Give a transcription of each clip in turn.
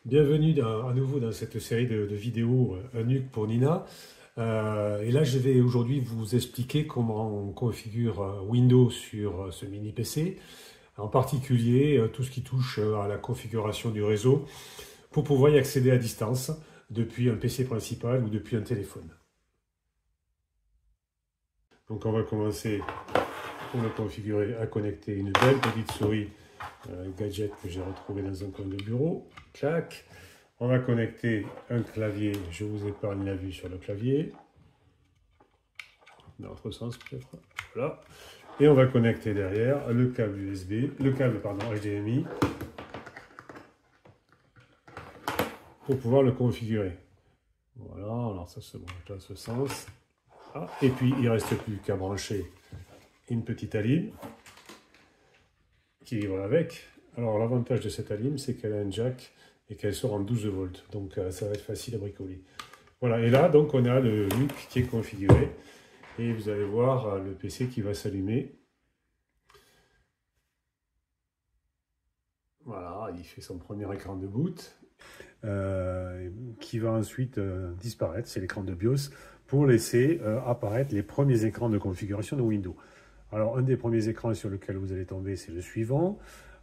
Bienvenue à nouveau dans cette série de vidéos Un NUC pour Nina. Et là, je vais aujourd'hui vous expliquer comment on configure Windows sur ce mini PC, en particulier tout ce qui touche à la configuration du réseau pour pouvoir y accéder à distance depuis un PC principal ou depuis un téléphone. Donc on va commencer pour le configurer à connecter une belle petite souris gadget que j'ai retrouvé dans un coin de bureau. Clac. On va connecter un clavier. Je vous épargne la vue sur le clavier. Dans l'autre sens peut-être. Voilà. Et on va connecter derrière le câble USB, le câble pardon, HDMI pour pouvoir le configurer. Voilà, alors ça se branche dans ce sens. Ah, et puis il ne reste plus qu'à brancher une petite alim qui vivra avec. Alors l'avantage de cette alim, c'est qu'elle a un jack et qu'elle sort en 12 volts. Donc ça va être facile à bricoler. Voilà, et là donc on a le NUC qui est configuré. Et vous allez voir le PC qui va s'allumer. Voilà, il fait son premier écran de boot. Qui va ensuite disparaître, c'est l'écran de BIOS, pour laisser apparaître les premiers écrans de configuration de Windows. Alors, un des premiers écrans sur lequel vous allez tomber, c'est le suivant.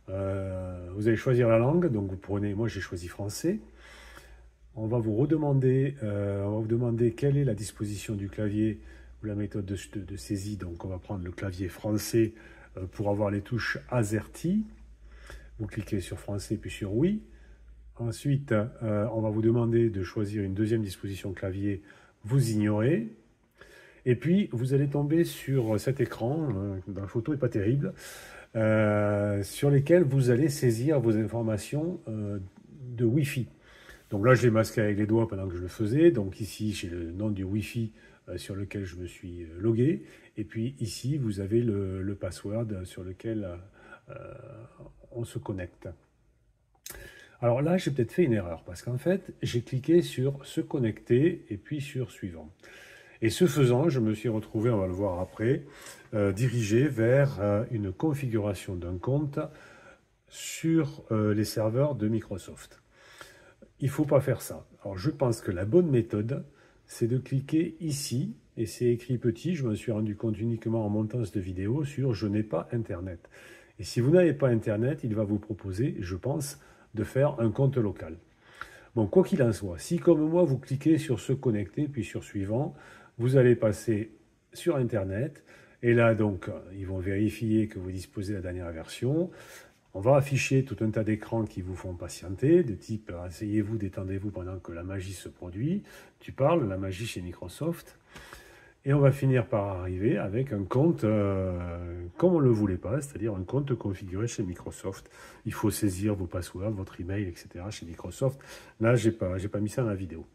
Vous allez choisir la langue, donc vous prenez, moi j'ai choisi français. On va vous redemander, on va vous demander quelle est la disposition du clavier ou la méthode de saisie. Donc on va prendre le clavier français pour avoir les touches AZERTY. Vous cliquez sur français puis sur oui. Ensuite, on va vous demander de choisir une deuxième disposition clavier, vous ignorez. Et puis, vous allez tomber sur cet écran, dans la photo n'est pas terrible, sur lesquels vous allez saisir vos informations de Wi-Fi. Donc là, je l'ai masqué avec les doigts pendant que je le faisais. Donc ici, j'ai le nom du Wi-Fi sur lequel je me suis logué. Et puis ici, vous avez le password sur lequel on se connecte. Alors là, j'ai peut-être fait une erreur parce qu'en fait, j'ai cliqué sur se connecter et puis sur suivant. Et ce faisant, je me suis retrouvé, on va le voir après, dirigé vers une configuration d'un compte sur les serveurs de Microsoft. Il ne faut pas faire ça. Alors je pense que la bonne méthode, c'est de cliquer ici, et c'est écrit petit, je me suis rendu compte uniquement en montant cette vidéo, sur « Je n'ai pas Internet ». Et si vous n'avez pas Internet, il va vous proposer, je pense, de faire un compte local. Bon, quoi qu'il en soit, si comme moi, vous cliquez sur « Se connecter » puis sur « Suivant », vous allez passer sur Internet, et là, donc, ils vont vérifier que vous disposez de la dernière version. On va afficher tout un tas d'écrans qui vous font patienter, de type « Asseyez-vous, détendez-vous pendant que la magie se produit ». Tu parles, la magie chez Microsoft. Et on va finir par arriver avec un compte comme on ne le voulait pas, c'est-à-dire un compte configuré chez Microsoft. Il faut saisir vos passwords, votre email, etc. chez Microsoft. Là, j'ai pas mis ça dans la vidéo.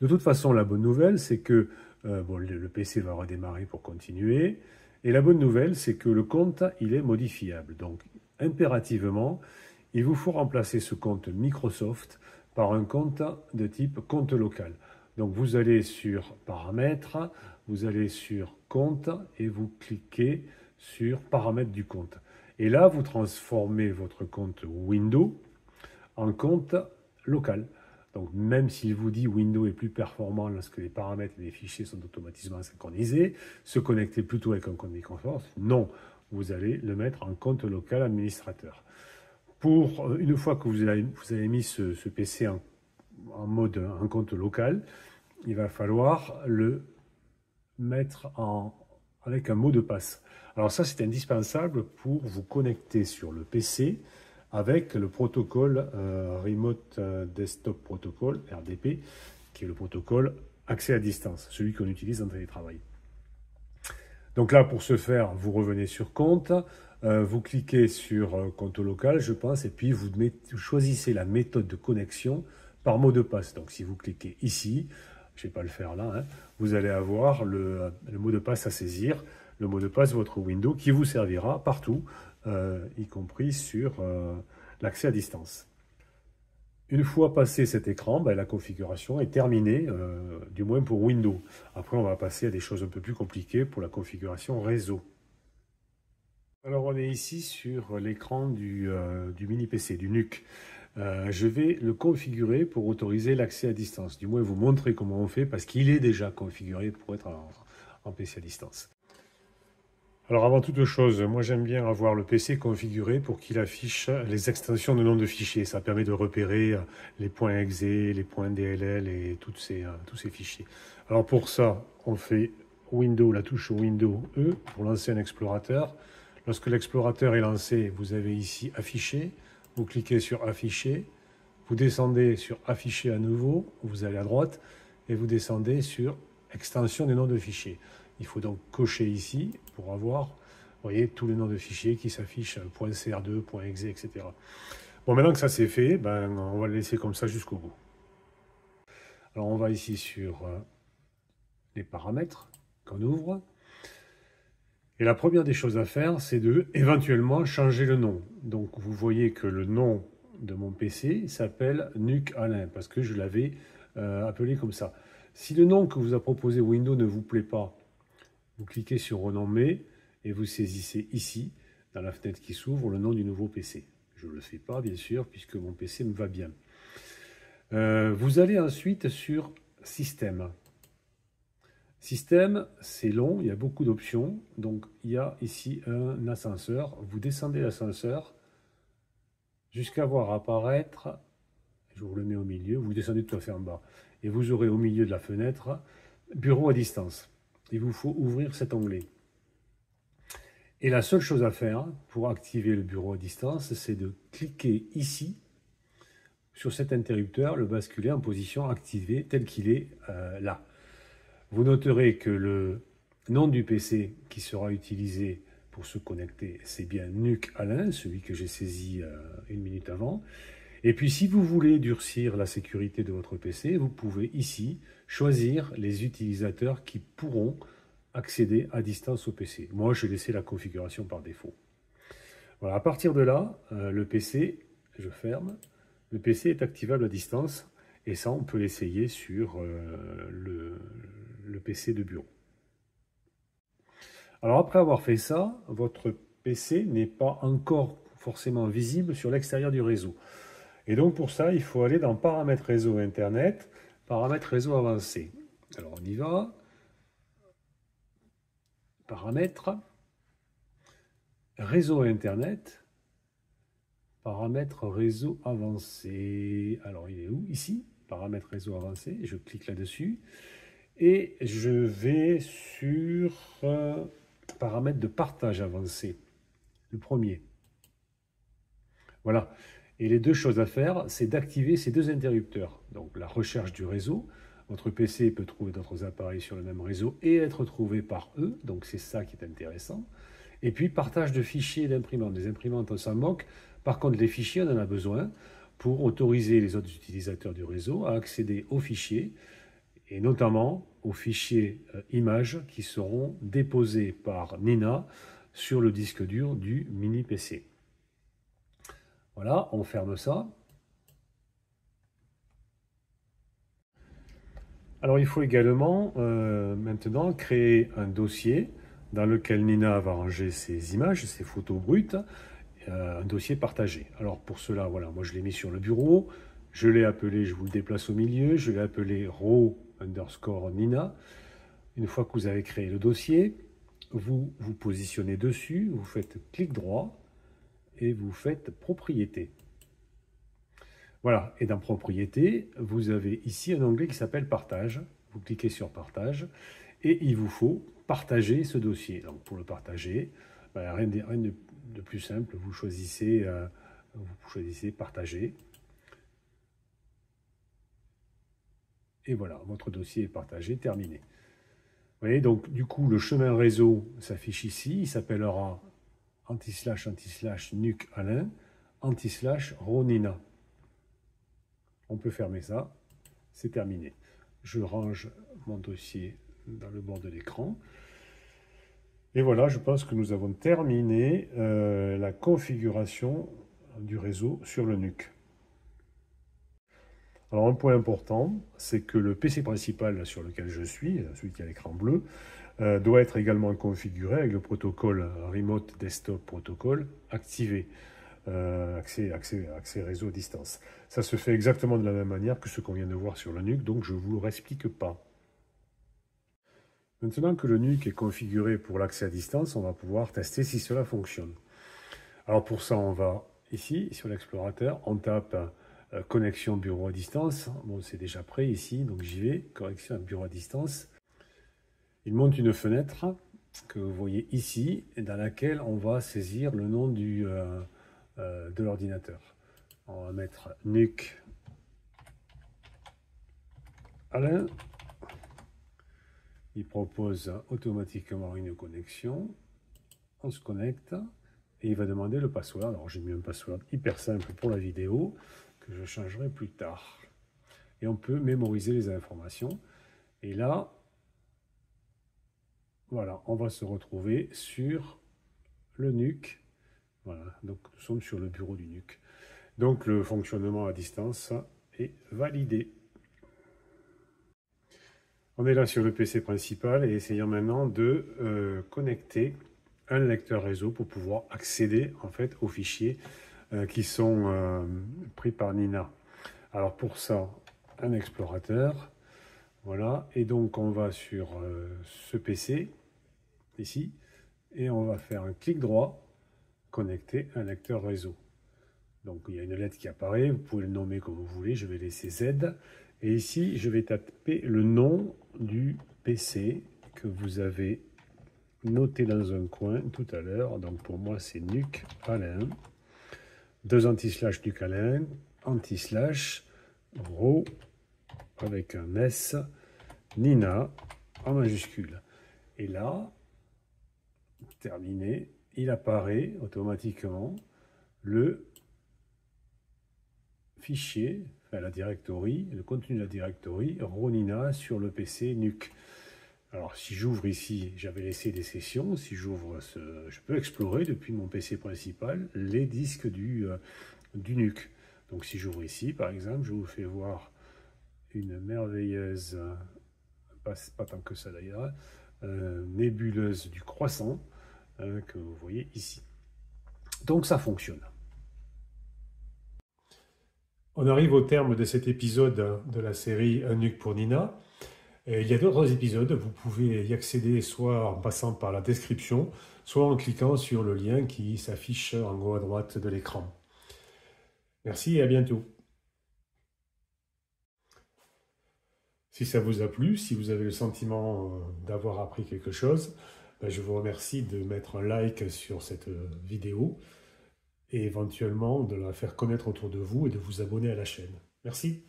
De toute façon, la bonne nouvelle, c'est que bon, le PC va redémarrer pour continuer. Et la bonne nouvelle, c'est que le compte, il est modifiable. Donc, impérativement, il vous faut remplacer ce compte Microsoft par un compte de type compte local. Donc, vous allez sur Paramètres, vous allez sur Compte et vous cliquez sur Paramètres du compte. Et là, vous transformez votre compte Windows en compte local. Donc, même s'il vous dit Windows est plus performant lorsque les paramètres et les fichiers sont automatiquement synchronisés, se connecter plutôt avec un compte Microsoft, non, vous allez le mettre en compte local administrateur. Pour une fois que vous avez mis ce PC en mode un compte local, il va falloir le mettre avec un mot de passe. Alors ça, c'est indispensable pour vous connecter sur le PC avec le protocole Remote Desktop Protocol, RDP, qui est le protocole accès à distance, celui qu'on utilise en télétravail. Donc là, pour ce faire, vous revenez sur compte, vous cliquez sur compte local, je pense, et puis vous choisissez la méthode de connexion par mot de passe. Donc si vous cliquez ici, je ne vais pas le faire là, hein, vous allez avoir le mot de passe à saisir, le mot de passe de votre Windows qui vous servira partout, y compris sur l'accès à distance. Une fois passé cet écran, la configuration est terminée, du moins pour Windows. Après, on va passer à des choses un peu plus compliquées pour la configuration réseau. Alors, on est ici sur l'écran du mini PC, du NUC. je vais le configurer pour autoriser l'accès à distance. Du moins, vous montrer comment on fait parce qu'il est déjà configuré pour être en PC à distance. Alors avant toute chose, moi j'aime bien avoir le PC configuré pour qu'il affiche les extensions de nom de fichiers. Ça permet de repérer les points exe, les points DLL et tous ces fichiers. Alors pour ça, on fait Windows, la touche Windows E pour lancer un explorateur. Lorsque l'explorateur est lancé, vous avez ici Afficher. Vous cliquez sur Afficher. Vous descendez sur Afficher à nouveau. Vous allez à droite et vous descendez sur Extension des noms de fichiers. Il faut donc cocher ici pour avoir, vous voyez, tous les noms de fichiers qui s'affichent, .cr2, .exe, etc. Bon, maintenant que ça c'est fait, ben, on va le laisser comme ça jusqu'au bout. Alors on va ici sur les paramètres qu'on ouvre. Et la première des choses à faire, c'est de éventuellement changer le nom. Donc vous voyez que le nom de mon PC s'appelle NUC Alain, parce que je l'avais appelé comme ça. Si le nom que vous a proposé Windows ne vous plaît pas, vous cliquez sur Renommer et vous saisissez ici, dans la fenêtre qui s'ouvre, le nom du nouveau PC. Je ne le fais pas, bien sûr, puisque mon PC me va bien. Vous allez ensuite sur Système. Système, c'est long, il y a beaucoup d'options. Donc, il y a ici un ascenseur. Vous descendez l'ascenseur jusqu'à voir apparaître, je vous le mets au milieu, vous descendez tout à fait en bas, et vous aurez au milieu de la fenêtre Bureau à distance. Il vous faut ouvrir cet onglet. Et la seule chose à faire pour activer le bureau à distance, c'est de cliquer ici sur cet interrupteur, le basculer en position activée tel qu'il est là. Vous noterez que le nom du PC qui sera utilisé pour se connecter, c'est bien NUC Alain, celui que j'ai saisi une minute avant. Et puis si vous voulez durcir la sécurité de votre PC, vous pouvez ici choisir les utilisateurs qui pourront accéder à distance au PC. Moi, j'ai laissé la configuration par défaut. Voilà, à partir de là, le PC, je ferme, le PC est activable à distance et ça, on peut l'essayer sur le PC de bureau. Alors après avoir fait ça, votre PC n'est pas encore forcément visible sur l'extérieur du réseau. Et donc pour ça, il faut aller dans Paramètres réseau Internet, Paramètres réseau avancé. Alors on y va. Paramètres, réseau Internet, paramètres réseau avancé. Alors il est où? Ici, paramètres réseau avancé. Je clique là-dessus et je vais sur paramètres de partage avancé, le premier. Voilà. Et les deux choses à faire, c'est d'activer ces deux interrupteurs. Donc la recherche du réseau. Votre PC peut trouver d'autres appareils sur le même réseau et être trouvé par eux. Donc c'est ça qui est intéressant. Et puis partage de fichiers et d'imprimantes. Des imprimantes, on s'en moque. Par contre, les fichiers, on en a besoin pour autoriser les autres utilisateurs du réseau à accéder aux fichiers et notamment aux fichiers images qui seront déposés par Nina sur le disque dur du mini PC. Voilà, on ferme ça. Alors il faut également maintenant créer un dossier dans lequel Nina va ranger ses images, ses photos brutes, un dossier partagé. Alors pour cela, voilà, moi je l'ai mis sur le bureau, je l'ai appelé, je vous le déplace au milieu, je l'ai appelé raw_Nina. Une fois que vous avez créé le dossier, vous vous positionnez dessus, vous faites clic droit et vous faites propriété. Voilà, et dans propriété, vous avez ici un onglet qui s'appelle partage. Vous cliquez sur partage et il vous faut partager ce dossier. Donc pour le partager, ben, rien de plus simple, vous choisissez partager. Et voilà, votre dossier est partagé, terminé. Vous voyez, donc du coup, le chemin réseau s'affiche ici, il s'appellera // nuc Alain, / Ronina. On peut fermer ça, c'est terminé. Je range mon dossier dans le bord de l'écran. Et voilà, je pense que nous avons terminé la configuration du réseau sur le NUC. Alors un point important, c'est que le PC principal sur lequel je suis, celui qui a l'écran bleu, doit être également configuré avec le protocole Remote Desktop Protocol activé. accès réseau à distance. Ça se fait exactement de la même manière que ce qu'on vient de voir sur le NUC, donc je ne vous le réexplique pas. Maintenant que le NUC est configuré pour l'accès à distance, on va pouvoir tester si cela fonctionne. Alors pour ça, on va ici, sur l'explorateur, on tape connexion bureau à distance. Bon, c'est déjà prêt ici, donc j'y vais, connexion à bureau à distance. Il monte une fenêtre que vous voyez ici, dans laquelle on va saisir le nom de l'ordinateur. On va mettre NUC Alain. Il propose automatiquement une connexion. On se connecte et il va demander le password. Alors j'ai mis un password hyper simple pour la vidéo que je changerai plus tard. Et on peut mémoriser les informations. Et là, voilà, on va se retrouver sur le NUC. Voilà, donc nous sommes sur le bureau du NUC. Donc le fonctionnement à distance est validé. On est là sur le PC principal et essayons maintenant de connecter un lecteur réseau pour pouvoir accéder en fait aux fichiers qui sont pris par Nina. Alors pour ça, un explorateur, voilà, et donc on va sur ce PC ici et on va faire un clic droit, connecter un lecteur réseau. Donc il y a une lettre qui apparaît, vous pouvez le nommer comme vous voulez, je vais laisser Z. Et ici, je vais taper le nom du PC que vous avez noté dans un coin tout à l'heure. Donc pour moi, c'est NUC Alain. 2 anti-slash NUC Alain, anti-slash RAW avec un S, Nina en majuscule. Et là, terminé, il apparaît automatiquement le fichier, enfin la directory, le contenu de la directory RAW-Nina sur le PC NUC. Alors si j'ouvre ici, j'avais laissé des sessions, si j'ouvre je peux explorer depuis mon PC principal les disques du NUC. Donc si j'ouvre ici par exemple, je vous fais voir une merveilleuse, pas tant que ça d'ailleurs, nébuleuse du croissant que vous voyez ici. Donc ça fonctionne. On arrive au terme de cet épisode de la série Un NUC pour Nina. Il y a d'autres épisodes, vous pouvez y accéder soit en passant par la description, soit en cliquant sur le lien qui s'affiche en haut à droite de l'écran. Merci et à bientôt. Si ça vous a plu, si vous avez le sentiment d'avoir appris quelque chose, je vous remercie de mettre un like sur cette vidéo et éventuellement de la faire connaître autour de vous et de vous abonner à la chaîne. Merci.